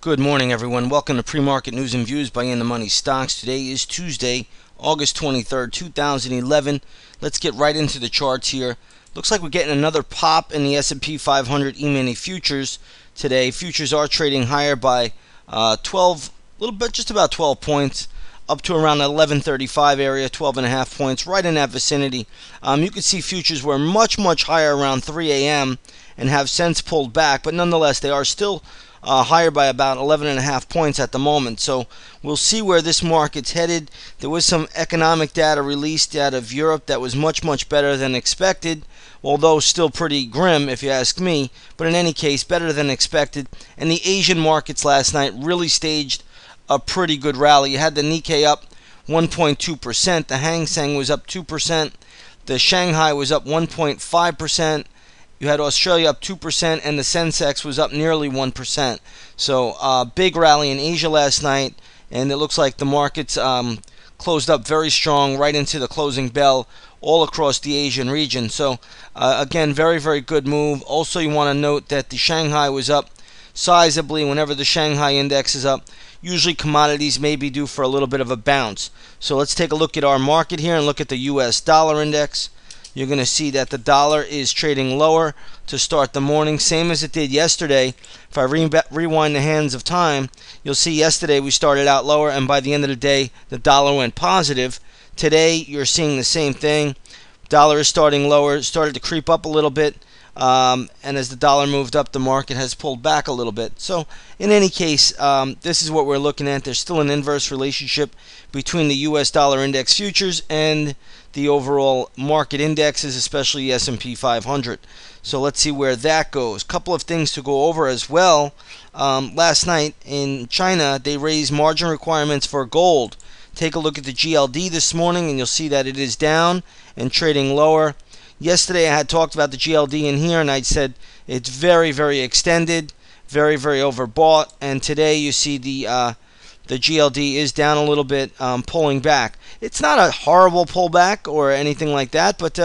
Good morning, everyone. Welcome to Pre-Market News and Views by In the Money Stocks. Today is Tuesday, August 23rd, 2011. Let's get right into the charts here. Looks like we're getting another pop in the S&P 500 E-mini futures today. Futures are trading higher by 12, a little bit, just about 12 points, up to around 1135 area, 12.5 points, right in that vicinity. You can see futures were much higher around 3 a.m. and have since pulled back, but nonetheless, they are still higher by about 11.5 points at the moment. So we'll see where this market's headed. There was some economic data released out of Europe that was much better than expected, although still pretty grim if you ask me. But in any case, better than expected. And the Asian markets last night really staged a pretty good rally. You had the Nikkei up 1.2%. The Hang Seng was up 2%. The Shanghai was up 1.5%. You had Australia up 2%, and the Sensex was up nearly 1%. So big rally in Asia last night, and it looks like the markets closed up very strong right into the closing bell all across the Asian region. So again, very good move. Also, you want to note that the Shanghai was up sizably. Whenever the Shanghai index is up, usually commodities may be due for a little bit of a bounce. So let's take a look at our market here and look at the U.S. dollar index. You're going to see that the dollar is trading lower to start the morning, same as it did yesterday. If I rewind the hands of time, you'll see yesterday we started out lower, and by the end of the day, the dollar went positive. Today, you're seeing the same thing. Dollar is starting lower, started to creep up a little bit, and as the dollar moved up, the market has pulled back a little bit. So, in any case, this is what we're looking at. There's still an inverse relationship between the U.S. dollar index futures and the overall market indexes, especially the S&P 500. So let's see where that goes. Couple of things to go over as well. Last night in China, they raised margin requirements for gold. Take a look at the GLD this morning, and you'll see that it is down and trading lower. Yesterday, I had talked about the GLD in here, and I said it's very extended, very overbought. And today, you see the GLD is down a little bit, pulling back. It's not a horrible pullback or anything like that, but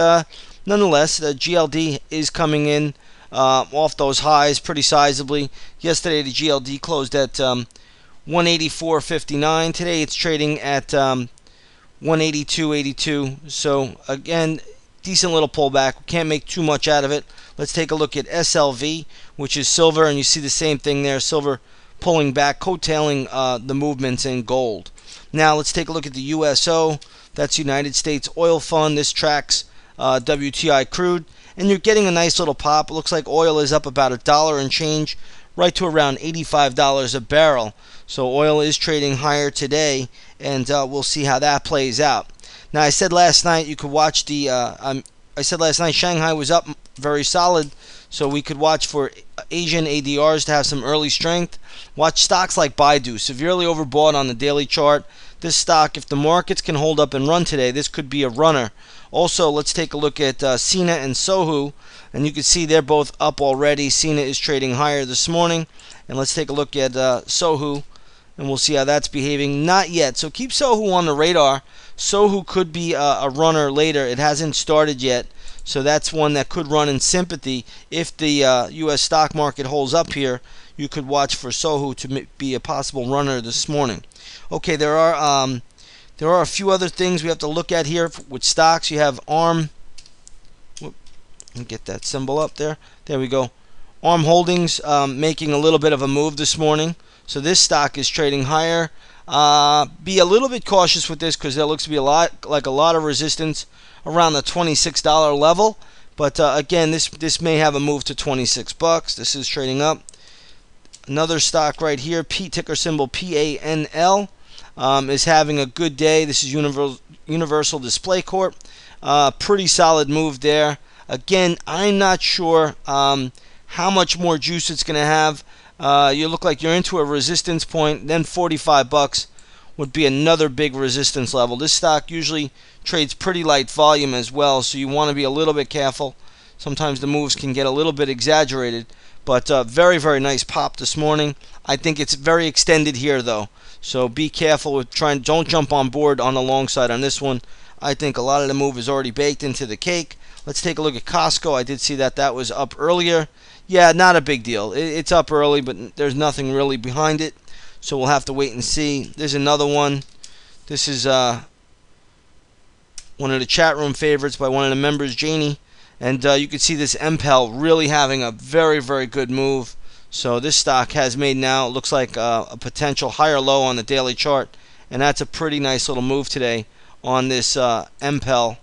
nonetheless, the GLD is coming in off those highs pretty sizably. Yesterday, the GLD closed at 184.59. Today, it's trading at 182.82. So, again, decent little pullback. We can't make too much out of it. Let's take a look at SLV, which is silver, and you see the same thing there. Silver pulling back, coattailing the movements in gold. Now let's take a look at the USO. That's United States Oil Fund. This tracks WTI crude, and you're getting a nice little pop. It looks like oil is up about $1 and change, right to around $85 a barrel. So oil is trading higher today, and we'll see how that plays out. Now I said last night you could watch the. I said last night Shanghai was up very solid, so we could watch for Asian ADRs to have some early strength. Watch stocks like Baidu, severely overbought on the daily chart. This stock, if the markets can hold up and run today, this could be a runner. Also, let's take a look at Sina and Sohu, and you can see they're both up already. Sina is trading higher this morning, and let's take a look at Sohu, and we'll see how that's behaving. Not yet, so keep Sohu on the radar. Sohu could be a runner later. It hasn't started yet, so that's one that could run in sympathy. If the U.S. stock market holds up here, you could watch for Sohu to be a possible runner this morning. Okay, there are a few other things we have to look at here with stocks. You have ARM. Let me get that symbol up there. There we go. ARM Holdings making a little bit of a move this morning. So this stock is trading higher. Be a little bit cautious with this because there looks to be a lot of resistance around the $26 level. But again, this may have a move to $26. This is trading up. Another stock right here, ticker symbol PANL, is having a good day. This is Universal Display Corp. Pretty solid move there. Again, I'm not sure how much more juice it's going to have. You look like you're into a resistance point, then $45 would be another big resistance level. This stock usually trades pretty light volume as well, so you want to be a little bit careful. Sometimes the moves can get a little bit exaggerated, but very nice pop this morning. I think it's very extended here though, so be careful with don't jump on board on the long side on this one. I think a lot of the move is already baked into the cake. Let's take a look at Costco. I did see that was up earlier. Yeah, not a big deal. It's up early, but there's nothing really behind it. So we'll have to wait and see. There's another one. This is one of the chat room favorites by one of the members, Janie. And you can see this MPEL really having a very, very good move. So this stock has made now, it looks like a potential higher low on the daily chart. And that's a pretty nice little move today on this MPEL,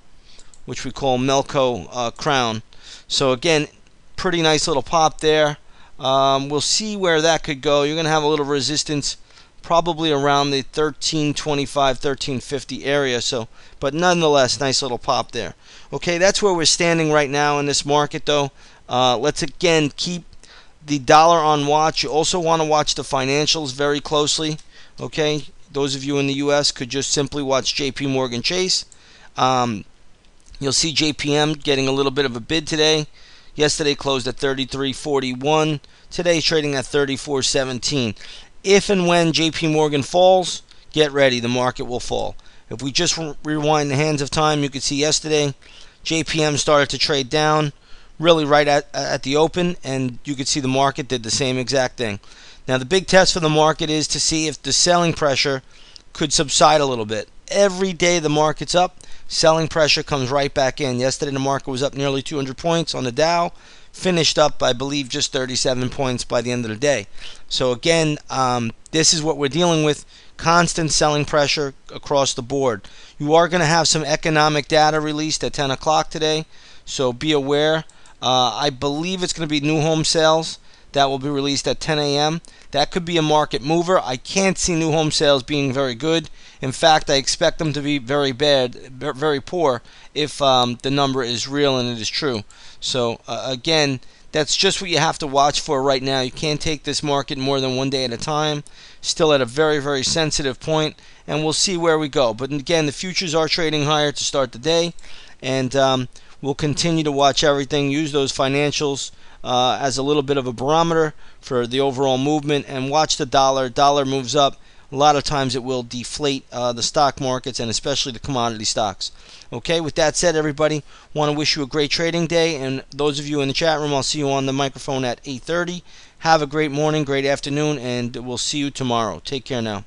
which we call Melco Crown. So again, pretty nice little pop there. We'll see where that could go. You're going to have a little resistance probably around the 1325, 1350 area. So, but nonetheless, nice little pop there. Okay, that's where we're standing right now in this market, though. Let's again keep the dollar on watch. You also want to watch the financials very closely. Okay, those of you in the U.S. could just simply watch J.P. Morgan Chase. You'll see JPM getting a little bit of a bid today. Yesterday closed at 33.41. Today trading at 34.17. If and when JP Morgan falls, get ready. The market will fall. If we just rewind the hands of time, you could see yesterday JPM started to trade down really right at the open, and you could see the market did the same exact thing. Now the big test for the market is to see if the selling pressure could subside a little bit. Every day the market's up, selling pressure comes right back in. Yesterday the market was up nearly 200 points on the Dow, finished up, I believe, just 37 points by the end of the day. So again, this is what we're dealing with, constant selling pressure across the board. You are going to have some economic data released at 10 o'clock today, so be aware. I believe it's going to be new home sales that will be released at 10 a.m. That could be a market mover. I can't see new home sales being very good. In fact, I expect them to be very bad, very poor, if the number is real and it is true. So again, that's just what you have to watch for right now. You can't take this market more than one day at a time. Still at a very, very sensitive point, and we'll see where we go. But again, the futures are trading higher to start the day, and we'll continue to watch everything. Use those financials as a little bit of a barometer for the overall movement, and watch the dollar. Dollar moves up. A lot of times it will deflate the stock markets, and especially the commodity stocks. Okay, with that said, everybody, want to wish you a great trading day, and those of you in the chat room, I'll see you on the microphone at 8:30. Have a great morning, great afternoon, and we'll see you tomorrow. Take care now.